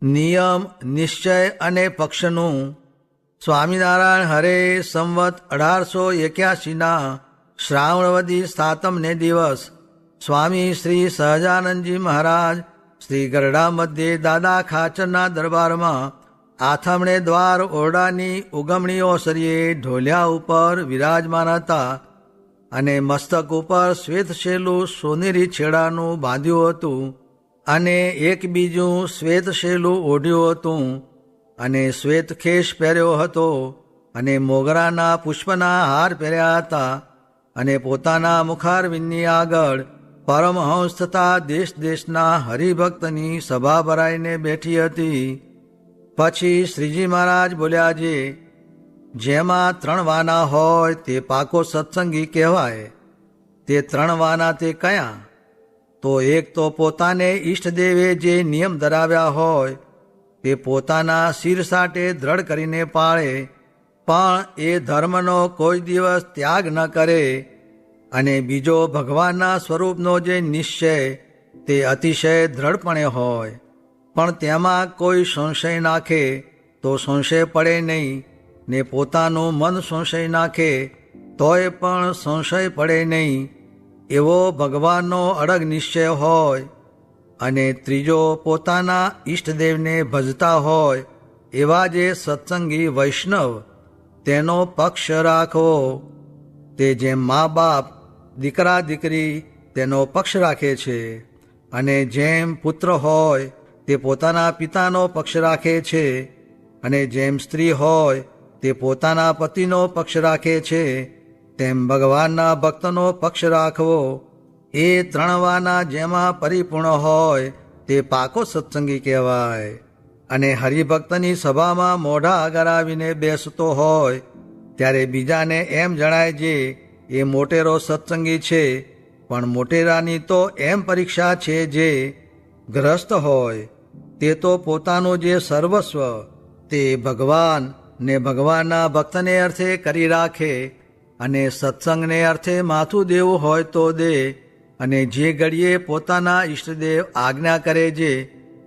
નિયમ, નિશ્ચય અને પક્ષનું. સ્વામિનારાયણ હરે સંવત 1881 શ્રાવણવદી સાતમને દિવસ સ્વામી શ્રી સહજાનંદજી મહારાજ શ્રી ગરડા મધ્યે દાદા ખાચરના દરબારમાં આથમણે દ્વાર ઓરડાની ઉગમણી ઓસરીએ ઢોલિયા ઉપર વિરાજમાન હતા અને મસ્તક ઉપર શ્વેતશેલું સોનેરી છેડાનું બાંધ્યું હતું અને એક બીજું શ્વેતશેલું ઓઢ્યું હતું અને શ્વેત ખેશ પહેર્યો હતો અને મોગરાના પુષ્પના હાર પહેર્યા હતા અને પોતાના મુખારવિંદની આગળ પરમહંસ તથા દેશ દેશના હરિભક્તની સભા ભરાઈને બેઠી હતી. પછી શ્રીજી મહારાજ બોલ્યા, જેમાં 3 વાના હોય તે પાકો સત્સંગી કહેવાય. તે 3 વાના તે કયા? તો એક તો પોતાને ઈષ્ટદેવે જે નિયમ ધરાવ્યા હોય તે પોતાના શિર સાટે દ્રઢ કરીને પાળે, પણ એ ધર્મનો કોઈ દિવસ ત્યાગ ન કરે. અને બીજો ભગવાનના સ્વરૂપનો જે નિશ્ચય તે અતિશય દ્રઢપણે હોય, પણ તેમાં કોઈ સંશય નાખે તો સંશય પડે નહીં, ને પોતાનું મન સંશય નાખે તોય પણ સંશય પડે નહીં, એવો ભગવાનનો અડગ નિશ્ચય હોય. અને ત્રીજો પોતાના ઈષ્ટદેવને ભજતા હોય એવા જે સત્સંગી વૈષ્ણવ, તેનો પક્ષ રાખવો. તે જેમ મા બાપ, દીકરા દીકરી તેનો પક્ષ રાખે છે, અને જેમ પુત્ર હોય તે પોતાના પિતાનો પક્ષ રાખે છે, અને જેમ સ્ત્રી હોય તે પોતાના પતિનો પક્ષ રાખે છે, તેમ ભગવાનના ભક્તનો પક્ષ રાખવો. એ 3 વાના જેમાં પરિપૂર્ણ હોય તે પાકો સત્સંગી કહેવાય. અને હરિભક્તની સભામાં મોઢા આગળ આવીને બેસતો હોય ત્યારે બીજાને એમ જણાય એ મોટેરો સત્સંગી છે, પણ મોટેરાની તો એમ પરીક્ષા છે જે ગ્રસ્ત હોય તે તો પોતાનું જે સર્વસ્વ તે ભગવાન ને ભગવાનના ભક્તને અર્થે કરી રાખે, અને સત્સંગને અર્થે માથું દેવું હોય તો દે, અને જે ઘડીએ પોતાના ઈષ્ટદેવ આજ્ઞા કરે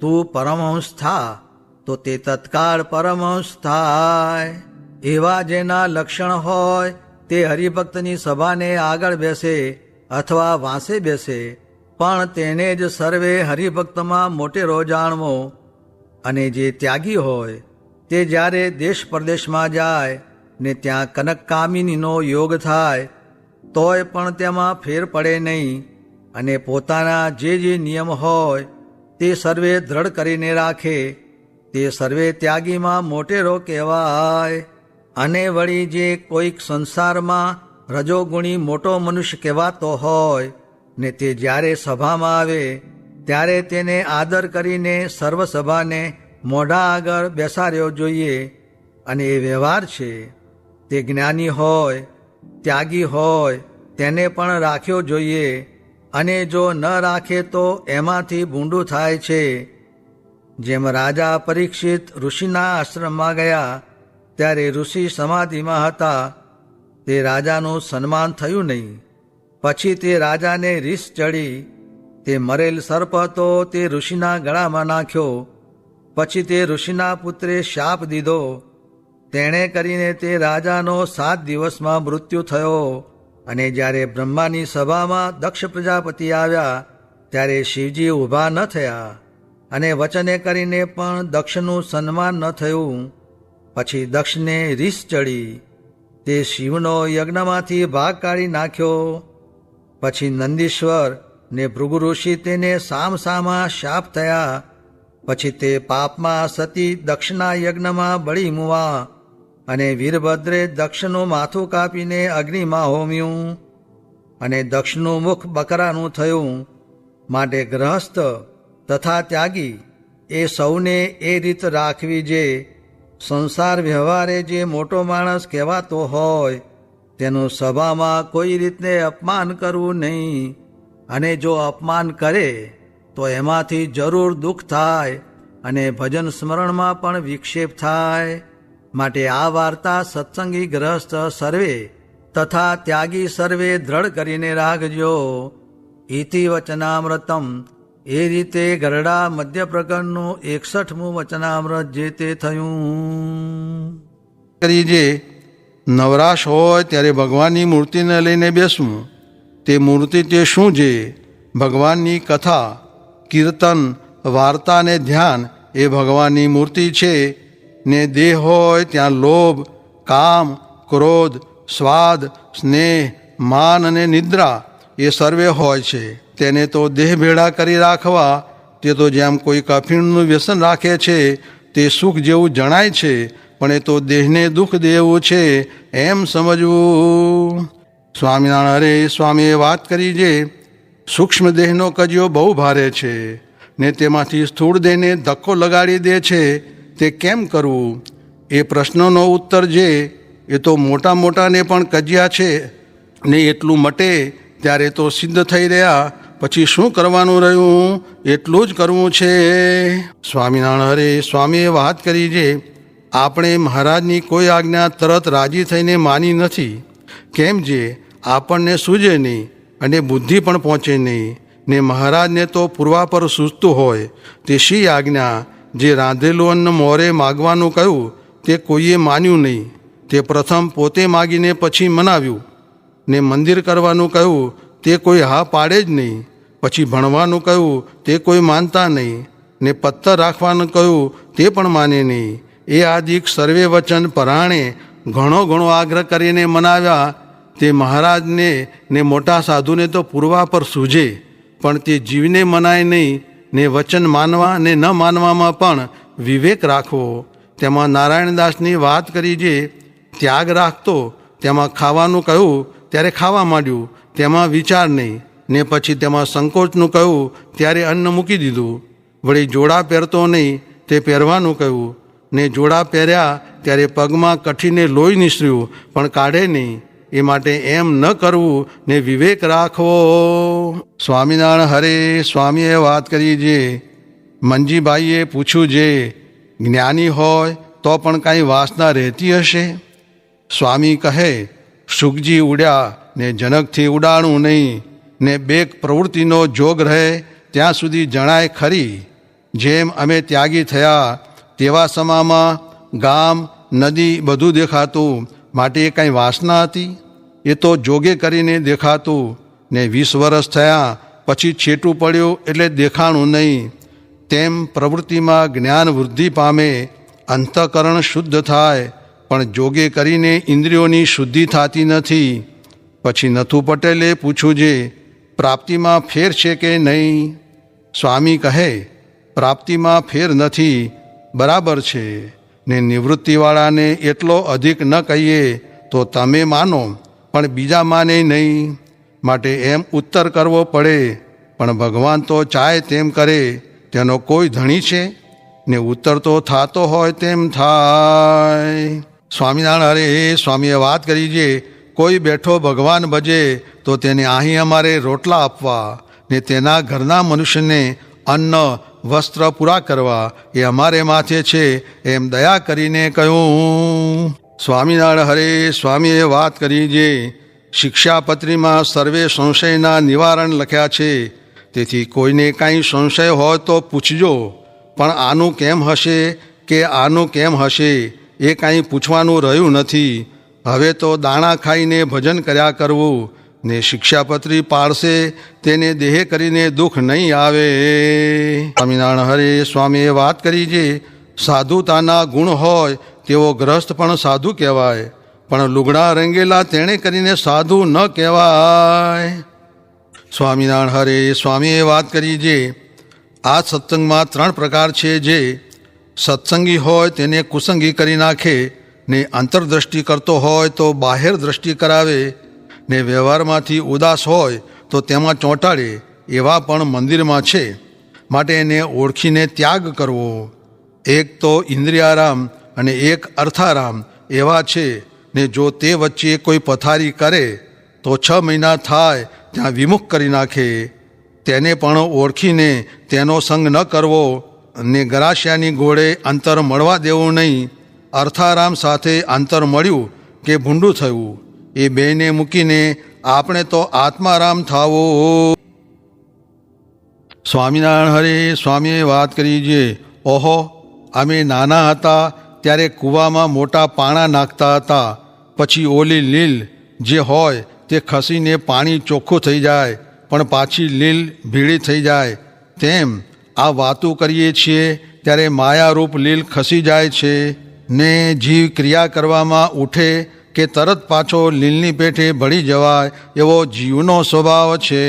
તું પરમહંસ થા, તો તે તત્કાળ પરમહંસ થાય. એવા જેના લક્ષણ હોય તે હરિભક્તની સભાને આગળ બેસે અથવા વાંસે બેસે, પણ તેને જ સર્વે હરિભક્તમાં મોટેરો જાણવો. અને જે ત્યાગી હોય તે જ્યારે દેશ પરદેશમાં જાય ને ત્યાં કનક કામિનીનો યોગ થાય તોય પણ તેમાં ફેર પડે નહીં, અને પોતાના જે નિયમ હોય તે સર્વે દ્રઢ કરીને રાખે, તે સર્વે ત્યાગીમાં મોટેરો કહેવાય. અને વળી જે કોઈક સંસારમાં રજોગુણી મોટો મનુષ્ય કહેવાતો હોય ને તે જ્યારે સભામાં આવે ત્યારે તેને આદર કરીને સર્વ સભાને મોઢા આગળ બેસાડ્યો જોઈએ. અને એ વ્યવહાર છે. તે જ્ઞાની હોય, ત્યાગી હોય તેને પણ રાખ્યો જોઈએ, અને જો ન રાખે તો એમાંથી ભૂંડું થાય છે. જેમ રાજા પરીક્ષિત ઋષિના આશ્રમમાં ગયા ત્યારે ઋષિ સમાધિમાં હતા, તે રાજાનું સન્માન થયું નહીં. પછી તે રાજાને રીસ ચડી, તે મરેલ સર્પ હતો તે ઋષિના ગળામાં નાખ્યો. પછી તે ઋષિના પુત્રે શાપ દીધો, તેણે કરીને તે રાજાનો 7 દિવસમાં મૃત્યુ થયો. અને જ્યારે બ્રહ્માની સભામાં દક્ષ પ્રજાપતિ આવ્યા ત્યારે શિવજી ઊભા ન થયા, અને વચને કરીને પણ દક્ષનું સન્માન ન થયું. પછી દક્ષને રીસ ચડી, તે શિવનો યજ્ઞમાંથી ભાગ કાઢી નાખ્યો. પછી નંદીશ્વર ને ભૃગુ ઋષિ તેને સામસામા શાપ થયા. પછી તે પાપમાં સતી દક્ષના યજ્ઞમાં બળી મુવા, અને વીરભદ્રે દક્ષનું માથું કાપીને અગ્નિમાં હોમ્યું, અને દક્ષનું મુખ બકરાનું થયું. માટે ગ્રહસ્થ તથા ત્યાગી એ સૌને એ રીત રાખવી સંસાર વ્યવહારે જે મોટો માણસ કહેવાતો હોય તેનું સભામાં કોઈ રીતને અપમાન કરવું નહીં. અને જો અપમાન કરે તો એમાંથી જરૂર દુઃખ થાય, અને ભજન સ્મરણમાં પણ વિક્ષેપ થાય. માટે આ વાર્તા સત્સંગી ગ્રહસ્થ સર્વે તથા ત્યાગી સર્વે દ્રઢ કરીને રાખજો. ઇતિ વચનામૃતમ એ રીતે ગરડા મધ્ય પ્રકરણનું 61મું વચનામૃત જે તે થયું. કરી જે નવરાશ હોય ત્યારે ભગવાનની મૂર્તિને લઈને બેસવું. તે મૂર્તિ તે શું છે? ભગવાનની કથા, કીર્તન, વાર્તા ને ધ્યાન એ ભગવાનની મૂર્તિ છે. ને દેહ હોય ત્યાં લોભ, કામ, ક્રોધ, સ્વાદ, સ્નેહ, માન અને નિદ્રા એ સર્વે હોય છે. તેને તો દેહ ભેળા કરી રાખવા. તે તો જેમ કોઈ કફીણનું વ્યસન રાખે છે તે સુખ જેવું જણાય છે, પણ એ તો દેહને દુઃખ દેવું છે એમ સમજવું. સ્વામિનારાયણ હરે સ્વામીએ વાત કરી છે, સૂક્ષ્મ દેહનો કજિયો બહુ ભારે છે ને તેમાંથી સ્થૂળ દેહને ધક્કો લગાડી દે છે. તે કેમ કરવું? એ પ્રશ્નનો ઉત્તર છે એ તો મોટા મોટાને પણ કજિયા છે ને એટલું મટે ત્યારે તો સિદ્ધ થઈ રહ્યા. પછી શું કરવાનું રહ્યું? એટલું જ કરવું છે. સ્વામિનારાયણ હરે સ્વામીએ વાત કરી છે, આપણે મહારાજની કોઈ આજ્ઞા તરત રાજી થઈને માની નથી. કેમ જે આપણને સૂઝે નહીં અને બુદ્ધિ પણ પહોંચે નહીં. ને મહારાજને તો પૂર્વા પર સૂઝતું હોય તે શી આજ્ઞા? જે રાંધેલું અન્ન મોરે માગવાનું કહ્યું તે કોઈએ માન્યું નહીં. તે પ્રથમ પોતે માગીને પછી મનાવ્યું. ને મંદિર કરવાનું કહ્યું તે કોઈ હા પાડે જ નહીં. પછી ભણવાનું કહ્યું તે કોઈ માનતા નહીં. ને પત્તર રાખવાનું કહ્યું તે પણ માને નહીં. એ આદિક સર્વે વચન પરાણે ઘણો ઘણો આગ્રહ કરીને મનાવ્યા. તે મહારાજને ને મોટા સાધુને તો પૂર્વા પર સૂઝે, પણ તે જીવને મનાય નહીં. ને વચન માનવા ને ન માનવામાં પણ વિવેક રાખવો. તેમાં નારાયણદાસની વાત કરી જે ત્યાગ રાખતો. તેમાં ખાવાનું કહ્યું ત્યારે ખાવા માંડ્યું, તેમાં વિચાર નહીં. ને પછી તેમાં સંકોચનું કહ્યું ત્યારે અન્ન મૂકી દીધું. વળી જોડા પહેરતો નહીં તે પહેરવાનું કહ્યું. ને જોડા પહેર્યા ત્યારે પગમાં કઠીને લોહી નીસર્યું પણ કાઢે નહીં. એ માટે એમ ન કરવું ને વિવેક રાખવો. સ્વામિનારાયણ હરે સ્વામીએ વાત કરી છે, મંજીભાઈએ પૂછ્યું છે, જ્ઞાની હોય તો પણ કાંઈ વાસના રહેતી હશે? સ્વામી કહે, સુખજી ઉડ્યા ને જનકથી ઉડાણું નહીં. ને બેક પ્રવૃત્તિનો જોગ રહે ત્યાં સુધી જણાય ખરી. જેમ અમે ત્યાગી થયા તેવા સમામાં ગામ, નદી બધું દેખાતું, માટે એ કાંઈ વાસના હતી? એ તો જોગે કરીને દેખાતું. ને 20 વર્ષ થયા પછી છેટું પડ્યું એટલે દેખાણું નહીં. તેમ પ્રવૃત્તિમાં જ્ઞાન વૃદ્ધિ પામે, અંતઃકરણ શુદ્ધ થાય, પણ જોગે કરીને ઇન્દ્રિયોની શુદ્ધિ થતી નથી. પછી નથુ પટેલે પૂછ્યું છે, પ્રાપ્તિમાં ફેર છે કે નહીં? સ્વામી કહે, પ્રાપ્તિમાં ફેર નથી, બરાબર છે. ને નિવૃત્તિવાળાને એટલો અધિક ન કહીએ તો તમે માનો, પણ બીજા માને નહીં. માટે એમ ઉત્તર કરવો પડે. પણ ભગવાન તો ચાહે તેમ કરે, તેનો કોઈ ધણી છે? ને ઉત્તર તો થતો હોય તેમ થાય. સ્વામિનારાયણ હરે સ્વામીએ વાત કરી છે, કોઈ બેઠો ભગવાન ભજે તો તેને અહીં અમારે રોટલા આપવા ને તેના ઘરના મનુષ્યને અન્ન વસ્ત્ર પૂરા કરવા એ અમારે માથે છે એમ દયા કરીને કહ્યું. સ્વામિનારાયણ હરે સ્વામીએ વાત કરી છે, શિક્ષાપત્રીમાં સર્વે સંશયના નિવારણ લખ્યા છે. તેથી કોઈને કાંઈ સંશય હોય તો પૂછજો. પણ આનું કેમ હશે કે આનું કેમ હશે એ કાંઈ પૂછવાનું રહ્યું નથી. હવે તો દાણા ખાઈને ભજન કર્યા કરવું. ને શિક્ષાપત્રી પાડશે તેને દેહ કરીને દુઃખ નહીં આવે. સ્વામિનારાયણ હરે સ્વામીએ વાત કરી છે, સાધુતાના ગુણ હોય તેવો ગ્રસ્ત પણ સાધુ કહેવાય, પણ લુગડા રંગેલા તેણે કરીને સાધુ ન કહેવાય. સ્વામિનારાયણ હરે સ્વામીએ વાત કરી છે, આ સત્સંગમાં 3 પ્રકાર છે. જે સત્સંગી હોય તેને કુસંગી કરી નાખે, ને અંતરદ્રષ્ટિ કરતો હોય તો બાહેર દ્રષ્ટિ કરાવે, ને વ્યવહારમાંથી ઉદાસ હોય તો તેમાં ચોંટાડે, એવા પણ મંદિરમાં છે. માટે એને ઓળખીને ત્યાગ કરવો. એક તો ઇન્દ્રિયારામ અને એક અર્થારામ એવા છે. ને જો તે વચ્ચે કોઈ પથારી કરે તો 6 મહિના થાય ત્યાં વિમુખ કરી નાખે. તેને પણ ઓળખીને તેનો સંગ ન કરવો. ને ગરાસિયાની ઘોડે અંતર મળવા દેવું નહીં. અર્થારામ સાથે અંતર મળ્યું કે ભૂંડું થયું, એ બેને મૂકીને આપણે તો આત્મારામ થાવો. સ્વામિનારાયણ હરે સ્વામીએ વાત કરી છે, ઓહો, અમે નાના હતા ત્યારે કૂવામાં મોટા પાણા નાખતા હતા, પછી ઓલી લીલ જે હોય તે ખસીને પાણી ચોખ્ખું થઈ જાય, પણ પાછી લીલ ભીડી થઈ જાય. તેમ આ વાતું કરીએ છીએ ત્યારે માયારૂપ લીલ ખસી જાય છે ને જીવ ક્રિયા કરવામાં ઉઠે કે તરત પાછો લીલની પેઠે ભળી જવાય એવો જીવનો સ્વભાવ છે.